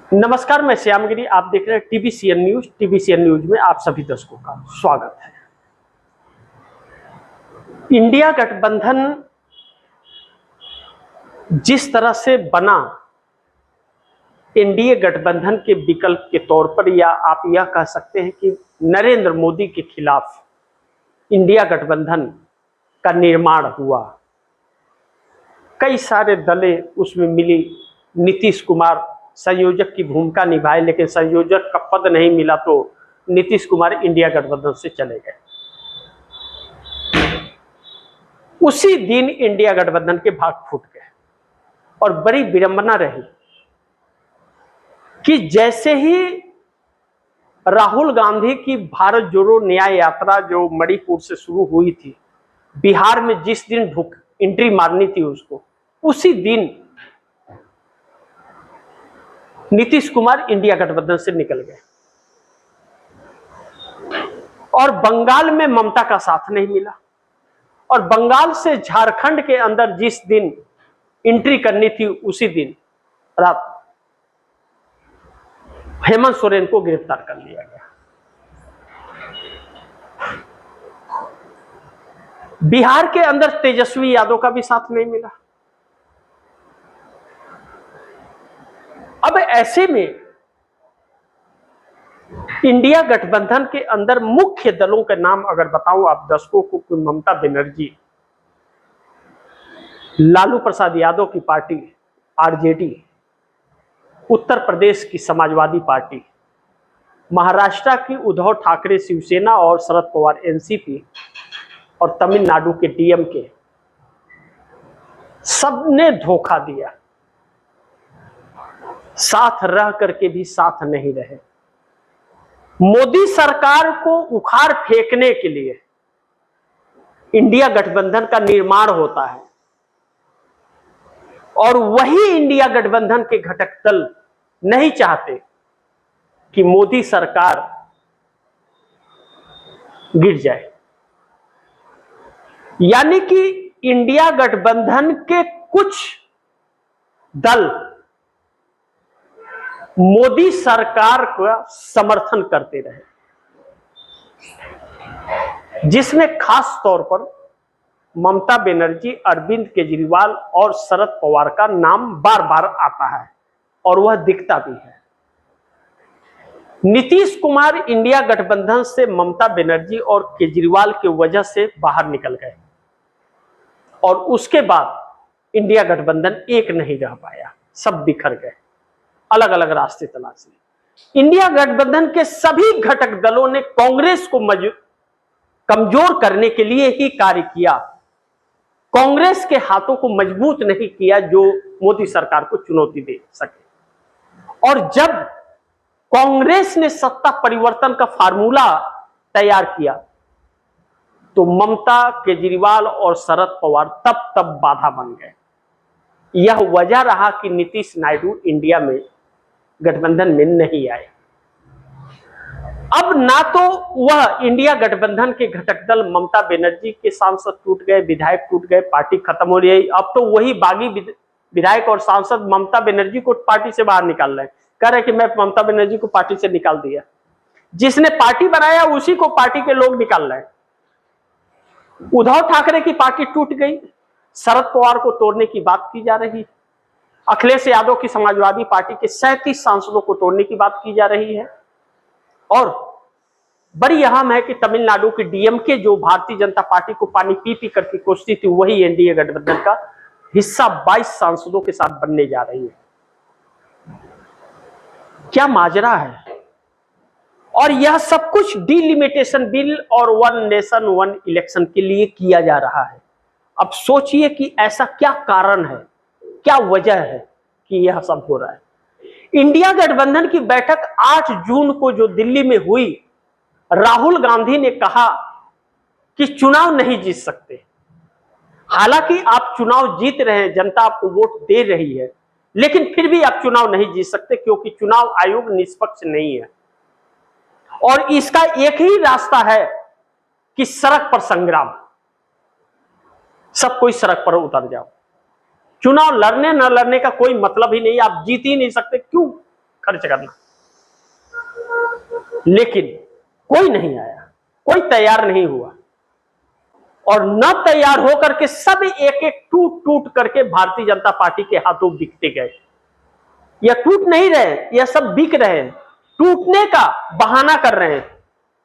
नमस्कार, मैं श्यामगिरी। आप देख रहे हैं टीबीसीएन न्यूज। टीबीसीएन न्यूज में आप सभी दर्शकों का स्वागत है। इंडिया गठबंधन जिस तरह से बना, एनडीए गठबंधन के विकल्प के तौर पर, या आप यह कह सकते हैं कि नरेंद्र मोदी के खिलाफ इंडिया गठबंधन का निर्माण हुआ। कई सारे दलें उसमें मिली। नीतीश कुमार संयोजक की भूमिका निभाए, लेकिन संयोजक का पद नहीं मिला तो नीतीश कुमार इंडिया गठबंधन से चले गए। उसी दिन इंडिया गठबंधन के भाग फूट गए और बड़ी विडंबना रही कि जैसे ही राहुल गांधी की भारत जोड़ो न्याय यात्रा जो मणिपुर से शुरू हुई थी, बिहार में जिस दिन एंट्री मारनी थी उसको, उसी दिन नीतीश कुमार इंडिया गठबंधन से निकल गए और बंगाल में ममता का साथ नहीं मिला। और बंगाल से झारखंड के अंदर जिस दिन एंट्री करनी थी, उसी दिन रात हेमंत सोरेन को गिरफ्तार कर लिया गया। बिहार के अंदर तेजस्वी यादव का भी साथ नहीं मिला। अब ऐसे में इंडिया गठबंधन के अंदर मुख्य दलों के नाम अगर बताऊं आप दर्शकों को, ममता बनर्जी, लालू प्रसाद यादव की पार्टी आरजेडी, उत्तर प्रदेश की समाजवादी पार्टी, महाराष्ट्र की उद्धव ठाकरे शिवसेना और शरद पवार एनसीपी, और तमिलनाडु के डीएमके, सबने धोखा दिया। साथ रह करके भी साथ नहीं रहे। मोदी सरकार को उखाड़ फेंकने के लिए इंडिया गठबंधन का निर्माण होता है और वही इंडिया गठबंधन के घटक दल नहीं चाहते कि मोदी सरकार गिर जाए। यानी कि इंडिया गठबंधन के कुछ दल मोदी सरकार का समर्थन करते रहे, जिसमें खास तौर पर ममता बनर्जी, अरविंद केजरीवाल और शरद पवार का नाम बार बार आता है और वह दिखता भी है। नीतीश कुमार इंडिया गठबंधन से ममता बनर्जी और केजरीवाल की वजह से बाहर निकल गए और उसके बाद इंडिया गठबंधन एक नहीं रह पाया, सब बिखर गए, अलग अलग रास्ते तलाशे। इंडिया गठबंधन के सभी घटक दलों ने कांग्रेस को कमजोर करने के लिए ही कार्य किया। कांग्रेस के हाथों को मजबूत नहीं किया जो मोदी सरकार को चुनौती दे सके। और जब कांग्रेस ने सत्ता परिवर्तन का फार्मूला तैयार किया तो ममता, केजरीवाल और शरद पवार तब बाधा बन गए। यह वजह रहा कि नीतीश नायडू इंडिया में गठबंधन में नहीं आए। अब ना तो वह इंडिया गठबंधन के घटक दल, ममता बनर्जी के सांसद टूट गए, विधायक टूट गए, पार्टी खत्म हो रही है। अब तो वही बागी विधायक और सांसद ममता बनर्जी को पार्टी से बाहर निकाल रहे हैं, कह रहे कि मैं ममता बनर्जी को पार्टी से निकाल दिया। जिसने पार्टी बनाया उसी को पार्टी के लोग निकाल रहे हैं। उद्धव ठाकरे की पार्टी टूट गई, शरद पवार को तोड़ने की बात की जा रही है। अखिलेश यादव की समाजवादी पार्टी के 37 सांसदों को तोड़ने की बात की जा रही है। और बड़ी अहम है कि तमिलनाडु की डीएमके, जो भारतीय जनता पार्टी को पानी पी पी करके कोसती थी, वही एनडीए गठबंधन का हिस्सा 22 सांसदों के साथ बनने जा रही है। क्या माजरा है। और यह सब कुछ डिलिमिटेशन बिल और वन नेशन वन इलेक्शन के लिए किया जा रहा है। अब सोचिए कि ऐसा क्या कारण है, क्या वजह है कि यह सब हो रहा है। इंडिया गठबंधन की बैठक 8 जून को जो दिल्ली में हुई, राहुल गांधी ने कहा कि चुनाव नहीं जीत सकते। हालांकि आप चुनाव जीत रहे हैं, जनता आपको वोट दे रही है, लेकिन फिर भी आप चुनाव नहीं जीत सकते क्योंकि चुनाव आयोग निष्पक्ष नहीं है। और इसका एक ही रास्ता है कि सड़क पर संग्राम, सब कोई सड़क पर उतर जाओ। चुनाव लड़ने न लड़ने का कोई मतलब ही नहीं, आप जीत ही नहीं सकते, क्यों खर्च करना, लेकिन कोई नहीं आया, कोई तैयार नहीं हुआ। और न तैयार होकर के सब एक एक टूट टूट करके भारतीय जनता पार्टी के हाथों बिकते गए। यह टूट नहीं रहे, यह सब बिक रहे हैं, टूटने का बहाना कर रहे हैं,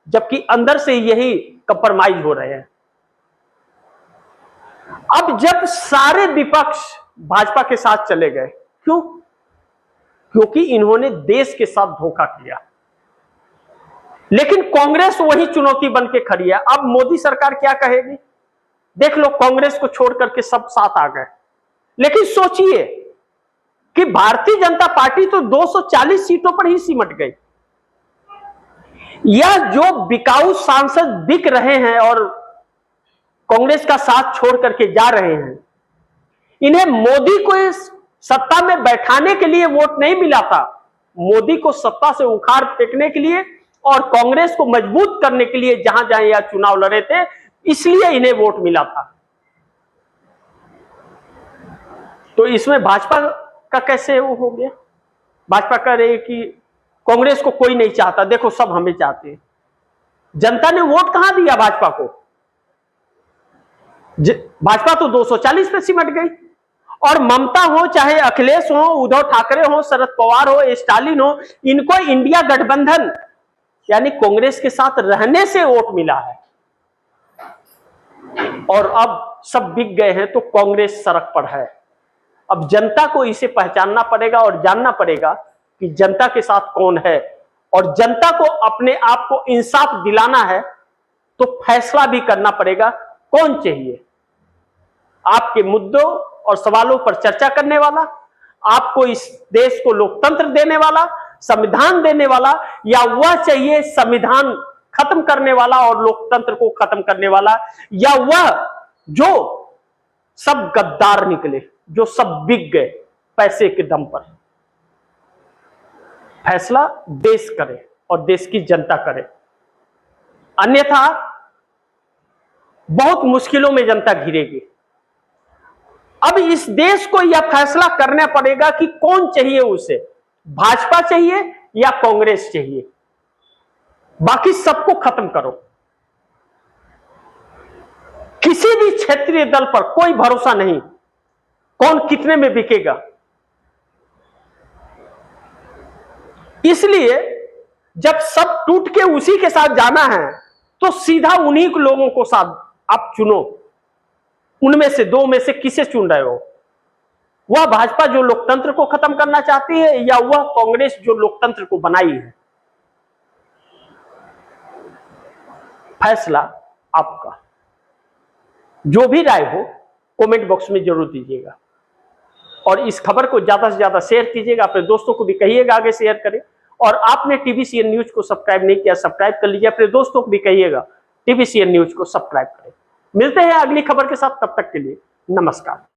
जबकि अंदर से यही कंप्रोमाइज हो रहे हैं। अब जब सारे विपक्ष भाजपा के साथ चले गए, क्यों? क्योंकि इन्होंने देश के साथ धोखा किया। लेकिन कांग्रेस वही चुनौती बन के खड़ी है। अब मोदी सरकार क्या कहेगी? देख लो, कांग्रेस को छोड़ करके सब साथ आ गए। लेकिन सोचिए कि भारतीय जनता पार्टी तो 240 सीटों पर ही सिमट गई। यह जो बिकाऊ सांसद बिक रहे हैं और कांग्रेस का साथ छोड़ करके जा रहे हैं, इन्हें मोदी को इस सत्ता में बैठाने के लिए वोट नहीं मिला था, मोदी को सत्ता से उखाड़ फेंकने के लिए और कांग्रेस को मजबूत करने के लिए जहां जहां यह चुनाव लड़े थे, इसलिए इन्हें वोट मिला था। तो इसमें भाजपा का कैसे वो हो गया? भाजपा कह रही है कि कांग्रेस को कोई नहीं चाहता, देखो सब हमें चाहते हैं। जनता ने वोट कहां दिया भाजपा को? भाजपा तो 240 पे सिमट गई। और ममता हो, चाहे अखिलेश हो, उद्धव ठाकरे हो, शरद पवार हो, स्टालिन हो, इनको इंडिया गठबंधन यानी कांग्रेस के साथ रहने से वोट मिला है। और अब सब बिक गए हैं तो कांग्रेस सड़क पर है। अब जनता को इसे पहचानना पड़ेगा और जानना पड़ेगा कि जनता के साथ कौन है। और जनता को अपने आप को इंसाफ दिलाना है तो फैसला भी करना पड़ेगा, कौन चाहिए आपके मुद्दों और सवालों पर चर्चा करने वाला, आपको इस देश को लोकतंत्र देने वाला, संविधान देने वाला, या वह चाहिए संविधान खत्म करने वाला और लोकतंत्र को खत्म करने वाला, या वह जो सब गद्दार निकले, जो सब बिक गए पैसे के दम पर। फैसला देश करे और देश की जनता करे, अन्यथा बहुत मुश्किलों में जनता घिरेगी। अब इस देश को यह फैसला करना पड़ेगा कि कौन चाहिए उसे, भाजपा चाहिए या कांग्रेस चाहिए। बाकी सबको खत्म करो। किसी भी क्षेत्रीय दल पर कोई भरोसा नहीं, कौन कितने में बिकेगा। इसलिए जब सब टूट के उसी के साथ जाना है तो सीधा उन्हीं लोगों को साथ आप चुनो। उनमें से दो में से किसे चुन रहे हो? वह भाजपा जो लोकतंत्र को खत्म करना चाहती है या वह कांग्रेस जो लोकतंत्र को बनाई है? फैसला आपका। जो भी राय हो कमेंट बॉक्स में जरूर दीजिएगा और इस खबर को ज्यादा से ज्यादा शेयर कीजिएगा, अपने दोस्तों को भी कहिएगा आगे शेयर करें। और आपने TVCN न्यूज को सब्सक्राइब नहीं किया, सब्सक्राइब कर लीजिए, अपने दोस्तों को भी कहिएगा TVCN न्यूज को सब्सक्राइब करें। मिलते हैं अगली खबर के साथ, तब तक के लिए नमस्कार।